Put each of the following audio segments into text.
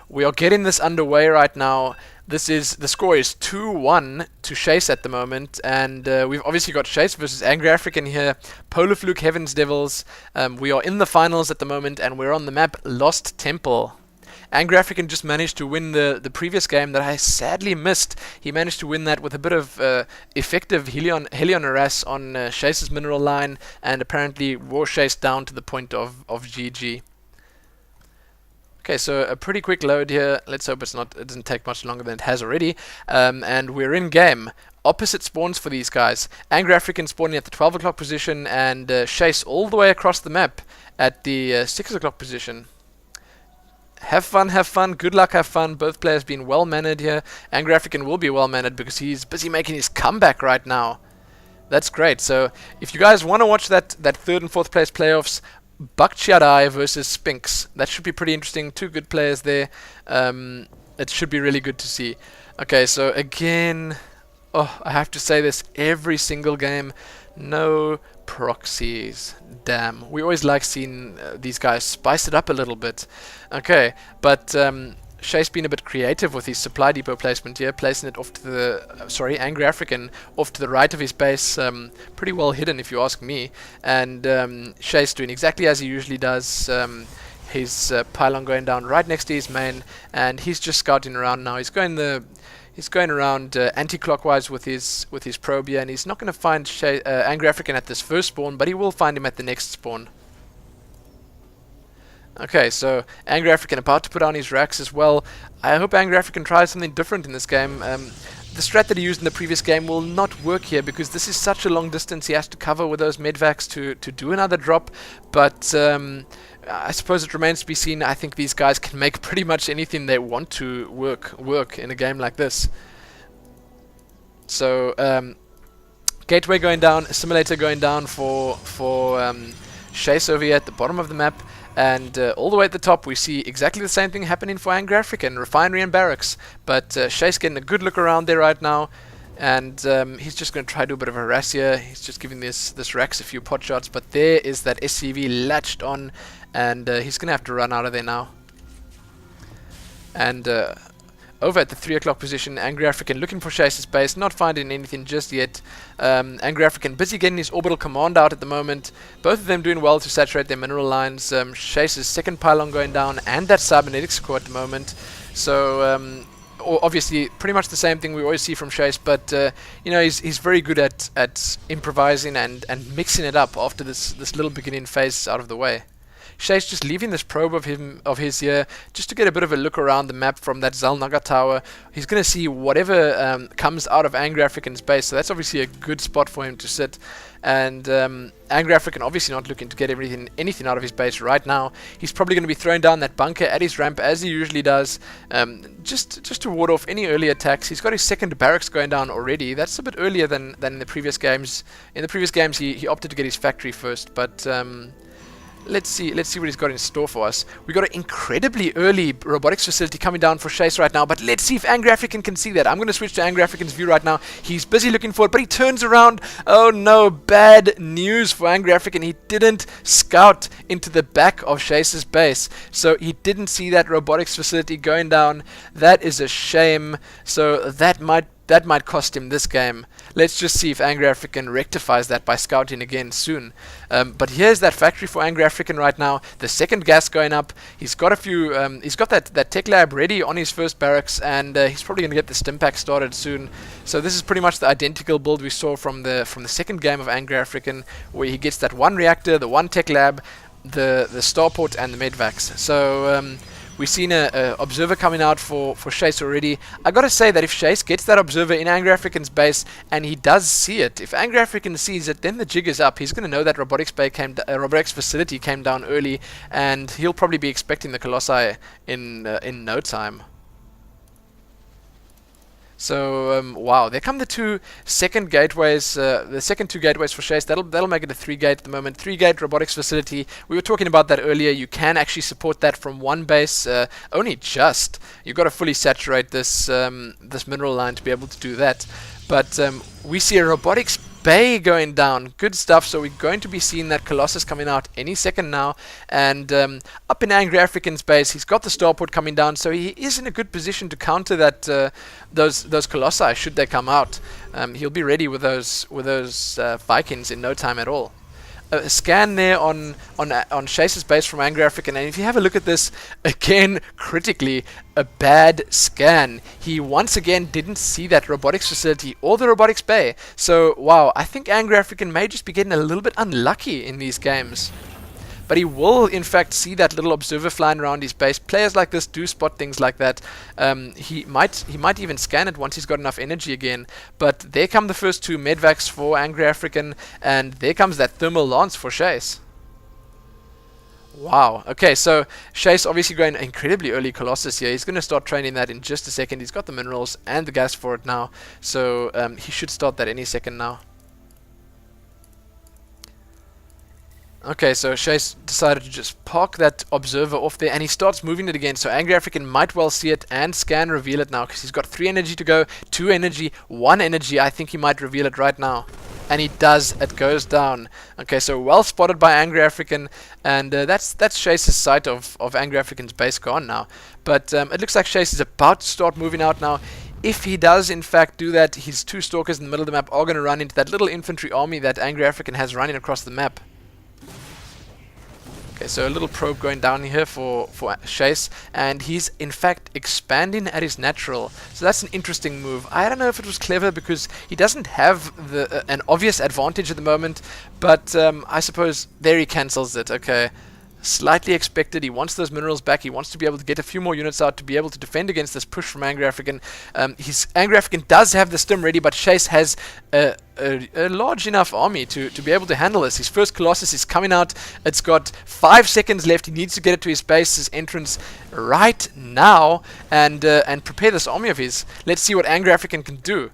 We are getting this underway right now. The score is 2-1 to Shase at the moment, and we've obviously got Shase versus Angry African here. PolarfluKe Heaven's Devils. We are in the finals at the moment, and we're on the map Lost Temple. Angry African just managed to win the previous game that I sadly missed. He managed to win that with a bit of effective Helion harass on Shase's mineral line, and apparently wore Shase down to the point of GG. Okay, so a pretty quick load here. Let's hope it doesn't take much longer than it has already. And we're in game. Opposite spawns for these guys. Angry African spawning at the 12 o'clock position, and Shase all the way across the map at the 6 o'clock position. Have fun, good luck, have fun. Both players being well mannered here. Angry African will be well mannered because he's busy making his comeback right now. That's great. So if you guys want to watch that third and fourth place playoffs, Bakchiadai versus Spinks. That should be pretty interesting. Two good players there. It should be really good to see. Okay, so again, I have to say this every single game. No proxies. Damn. We always like seeing these guys spice it up a little bit. Okay, but Shase been a bit creative with his supply depot placement here, placing it off to the Angry African off to the right of his base, pretty well hidden if you ask me, and Shase doing exactly as he usually does. His pylon going down right next to his main, and he's just scouting around now. He's going around anti-clockwise with his probe here, and he's not going to find Angry African at this first spawn, but he will find him at the next spawn. Okay, so Angry African about to put on his racks as well. I hope Angry African tries something different in this game. The strat that he used in the previous game will not work here because this is such a long distance he has to cover with those medvacs to do another drop. But I suppose it remains to be seen. I think these guys can make pretty much anything they want to work in a game like this. So gateway going down, assimilator going down for Shase over here at the bottom of the map. And all the way at the top we see exactly the same thing happening for Angry African, refinery and barracks. But Shase getting a good look around there right now, and he's just going to try to do a bit of a harass here. He's just giving this Rax a few pot shots, but there is that SCV latched on, and he's going to have to run out of there now. And over at the 3 o'clock position, Angry African looking for Shase's base, not finding anything just yet. Angry African busy getting his orbital command out at the moment. Both of them doing well to saturate their mineral lines. Shase's second pylon going down, and that cybernetics core at the moment. So obviously pretty much the same thing we always see from Shase, but you know, he's very good at improvising and mixing it up after this little beginning phase out of the way. Shase just leaving this probe of his here just to get a bit of a look around the map from that Zalnaga tower. He's going to see whatever comes out of Angry African's base, so that's obviously a good spot for him to sit. And Angry African obviously not looking to get anything out of his base right now. He's probably going to be throwing down that bunker at his ramp as he usually does, just to ward off any early attacks. He's got his second barracks going down already. That's a bit earlier than in the previous games. In the previous games he opted to get his factory first, but let's see what he's got in store for us. We got an incredibly early robotics facility coming down for Shase right now, but let's see if Angry African can see that. I'm going to switch to Angry African's view right now. He's busy looking for it, but he turns around. Oh no, bad news for Angry African. He didn't scout into the back of Shase's base, so he didn't see that robotics facility going down. That is a shame. So that might cost him this game. Let's just see if Angry African rectifies that by scouting again soon. But here's that factory for Angry African right now. The second gas going up. He's got a few. He's got that tech lab ready on his first barracks, and he's probably going to get the stim pack started soon. So this is pretty much the identical build we saw from the second game of Angry African, where he gets that one reactor, the one tech lab, the starport, and the medvacs. So we've seen a observer coming out for Shase already. I gotta say that if Shase gets that observer in Angry African's base and he does see it, if Angry African sees it, then the jig is up. He's gonna know that robotics facility came down early, and he'll probably be expecting the Colossi in no time. So wow, there come the second two gateways for Shase. That'll make it a 3-gate at the moment. 3-gate robotics facility. We were talking about that earlier. You can actually support that from one base. Only just. You've got to fully saturate this mineral line to be able to do that. But we see a robotics Bay going down. Good stuff. So we're going to be seeing that Colossus coming out any second now. And up in Angry African's base, he's got the starport coming down, so he is in a good position to counter that those Colossi should they come out. He'll be ready with those Vikings in no time at all. A scan there on Shase's base from Angry African, and if you have a look at this again, critically, a bad scan. He once again didn't see that robotics facility or the robotics bay. So wow, I think Angry African may just be getting a little bit unlucky in these games. But he will, in fact, see that little observer flying around his base. Players like this do spot things like that. He might even scan it once he's got enough energy again. But there come the first two medvacs for Angry African, and there comes that thermal lance for Shase. Wow. Okay, so Shase obviously going incredibly early Colossus here. He's going to start training that in just a second. He's got the minerals and the gas for it now, so he should start that any second now. Okay, so Shase decided to just park that observer off there, and he starts moving it again. So Angry African might well see it and scan reveal it now, because he's got 3 energy to go, 2 energy, 1 energy. I think he might reveal it right now. And he does. It goes down. Okay, so well spotted by Angry African, and that's Shase's sight of Angry African's base gone now. But it looks like Shase is about to start moving out now. If he does in fact do that, his 2 stalkers in the middle of the map are going to run into that little infantry army that Angry African has running across the map. Okay, so a little probe going down here for Shase, and he's in fact expanding at his natural. So that's an interesting move. I don't know if it was clever because he doesn't have an obvious advantage at the moment, but I suppose there he cancels it. Okay. Slightly expected. He wants those minerals back. He wants to be able to get a few more units out to be able to defend against this push from Angry African. His Angry African does have the stim ready, but Shase has a large enough army to be able to handle this. His first Colossus is coming out. It's got 5 seconds left. He needs to get it to his base, his entrance right now, and prepare this army of his. Let's see what Angry African can do.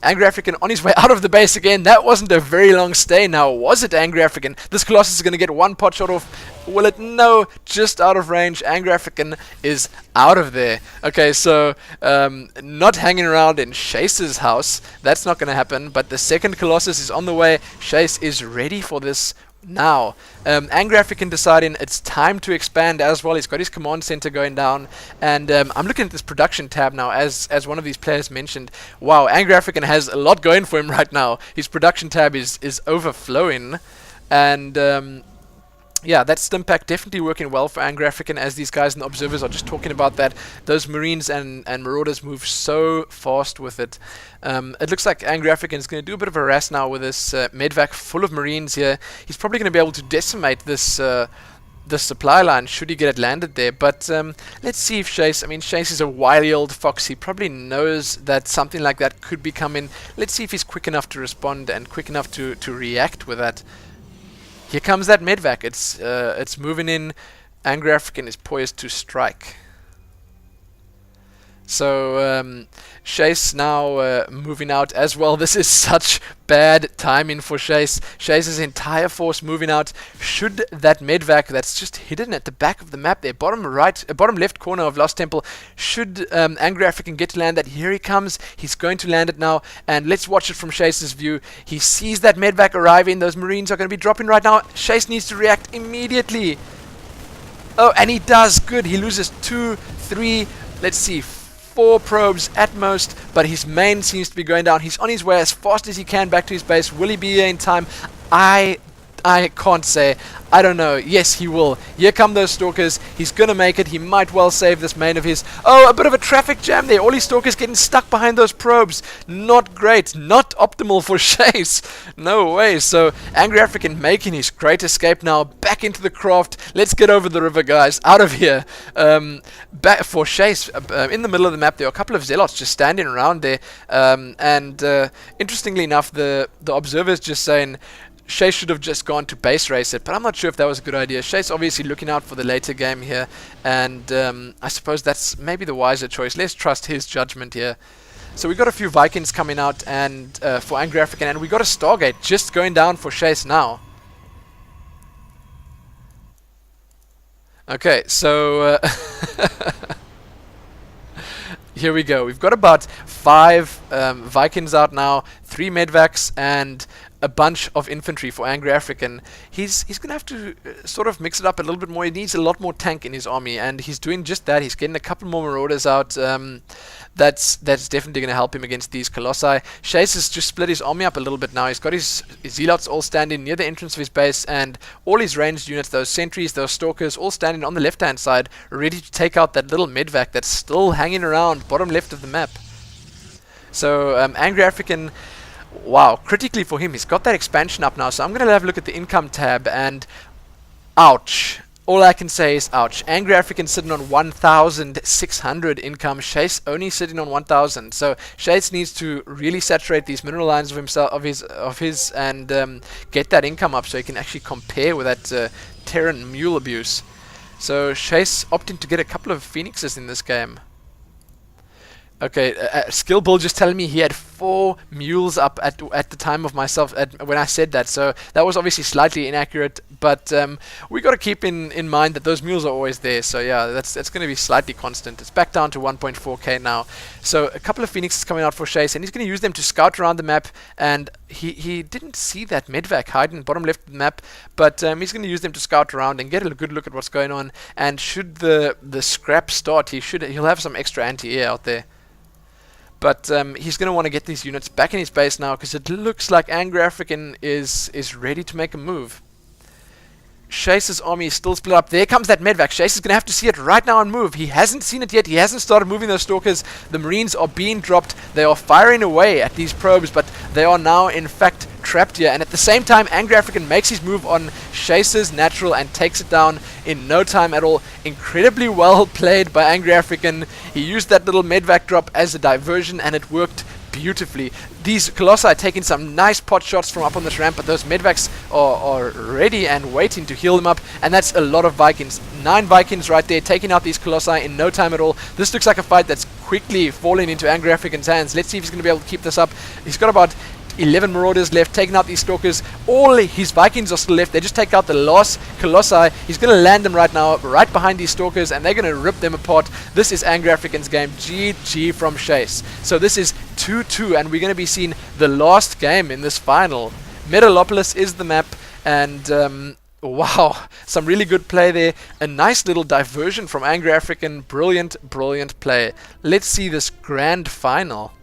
Angry African on his way out of the base again. That wasn't a very long stay now, was it, Angry African? This Colossus is going to get 1 pot shot off. Will it? No, just out of range. Angry African is out of there. Okay, so not hanging around in Shase's house. That's not going to happen. But the second Colossus is on the way. Shase is ready for this now. Angry African deciding it's time to expand as well. He's got his command center going down, and I'm looking at this production tab now, as one of these players mentioned. Wow, Angry African has a lot going for him right now. His production tab is overflowing, and yeah, that stim pack definitely working well for Angry African, as these guys and the observers are just talking about that. Those Marines and Marauders move so fast with it. It looks like Angry African is going to do a bit of a rest now with this medvac full of Marines here. He's probably going to be able to decimate this supply line should he get it landed there. But let's see if Shase, I mean, Shase is a wily old fox. He probably knows that something like that could be coming. Let's see if he's quick enough to respond and quick enough to react with that. Here comes that medvac. It's moving in. Angry African is poised to strike. So Shase now moving out as well. This is such bad timing for Shase. Shase's entire force moving out. Should that medvac that's just hidden at the back of the map there, bottom left corner of Lost Temple, should Angry African get to land that? Here he comes. He's going to land it now, and let's watch it from Shase's view. He sees that medvac arriving. Those Marines are going to be dropping right now. Shase needs to react immediately. Oh, and he does. Good. He loses 2, 3, let's see, 4 probes at most, but his main seems to be going down. He's on his way as fast as he can back to his base. Will he be here in time? I can't say. I don't know. Yes, he will. Here come those stalkers. He's gonna make it. He might well save this main of his. Oh, a bit of a traffic jam there. All his stalkers getting stuck behind those probes. Not great. Not optimal for Shase. No way. So Angry African making his great escape now. Back into the craft. Let's get over the river, guys. Out of here. Back for Shase. In the middle of the map, there are a couple of zealots just standing around there. Interestingly enough, the observers just saying Shase should have just gone to base race it, but I'm not sure if that was a good idea. Shase obviously looking out for the later game here, and I suppose that's maybe the wiser choice. Let's trust his judgment here. So we got a few Vikings coming out and for Angry African, and we got a Stargate just going down for Shase now. Okay, so here we go. We've got about 5 Vikings out now, 3 medvacs, and a bunch of infantry for Angry African. He's going to have to sort of mix it up a little bit more. He needs a lot more tank in his army, and he's doing just that. He's getting a couple more Marauders out. That's definitely going to help him against these Colossi. Shase has just split his army up a little bit now. He's got his Zealots all standing near the entrance of his base, and all his ranged units, those sentries, those stalkers, all standing on the left-hand side, ready to take out that little medvac that's still hanging around bottom left of the map. So Angry African, wow, critically for him, he's got that expansion up now. So I'm going to have a look at the income tab, and ouch. All I can say is ouch. Angry African sitting on 1,600 income. Shase only sitting on 1,000. So Shase needs to really saturate these mineral lines of himself, of his, and get that income up so he can actually compare with that Terran mule abuse. So Shase opting to get a couple of Phoenixes in this game. Okay, Skill Bull just telling me he had 4 mules up at the time of myself when I said that, so that was obviously slightly inaccurate, but we got to keep in mind that those mules are always there, so yeah, that's going to be slightly constant. It's back down to 1.4k now. So a couple of Phoenixes coming out for Shase, and he's going to use them to scout around the map, and he didn't see that medvac hiding in the bottom left of the map, but he's going to use them to scout around and get a good look at what's going on, and should the scrap start, he'll have some extra anti-air out there. But he's going to want to get these units back in his base now, because it looks like Angry African is ready to make a move. Shase's army is still split up. There comes that medvac. Shase is going to have to see it right now and move. He hasn't seen it yet. He hasn't started moving those stalkers. The Marines are being dropped. They are firing away at these probes, but they are now, in fact, trapped here. And at the same time, Angry African makes his move on Shase's natural and takes it down in no time at all. Incredibly well played by Angry African. He used that little medvac drop as a diversion, and it worked beautifully. These Colossi are taking some nice pot shots from up on this ramp, but those medvacs are ready and waiting to heal them up, and that's a lot of Vikings. 9 Vikings right there, taking out these Colossi in no time at all. This looks like a fight that's quickly falling into Angry African's hands. Let's see if he's going to be able to keep this up. He's got about 11 Marauders left, taking out these Stalkers. All his Vikings are still left. They just take out the last Colossi. He's going to land them right now, right behind these Stalkers, and they're going to rip them apart. This is Angry African's game. GG from Shase. So this is 2-2, and we're going to be seeing the last game in this final. Metalopolis is the map, and wow, some really good play there. A nice little diversion from Angry African. Brilliant, brilliant play. Let's see this grand final.